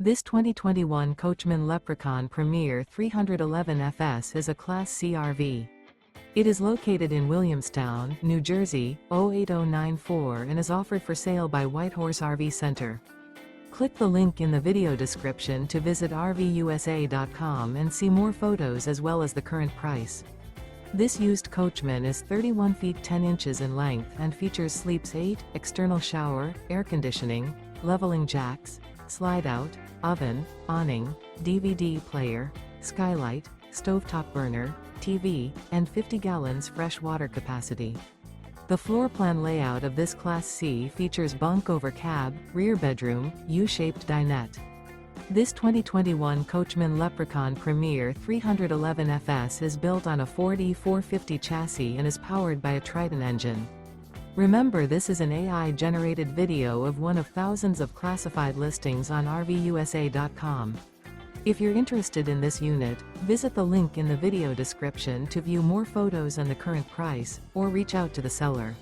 This 2021 Coachmen Leprechaun Premier 311 FS is a Class C RV. It is located in Williamstown, New Jersey, 08094 and is offered for sale by Whitehorse RV Center. Click the link in the video description to visit RVUSA.com and see more photos as well as the current price. This used Coachman is 31 feet 10 inches in length and features sleeps 8, external shower, air conditioning, leveling jacks, slide-out, oven, awning, DVD player, skylight, stovetop burner, TV, and 50 gallons fresh water capacity. The floor plan layout of this Class C features bunk over cab, rear bedroom, U-shaped dinette. This 2021 Coachmen Leprechaun Premier 311 FS is built on a Ford E450 chassis and is powered by a Triton engine. Remember, this is an AI-generated video of one of thousands of classified listings on RVUSA.com. If you're interested in this unit, visit the link in the video description to view more photos and the current price, or reach out to the seller.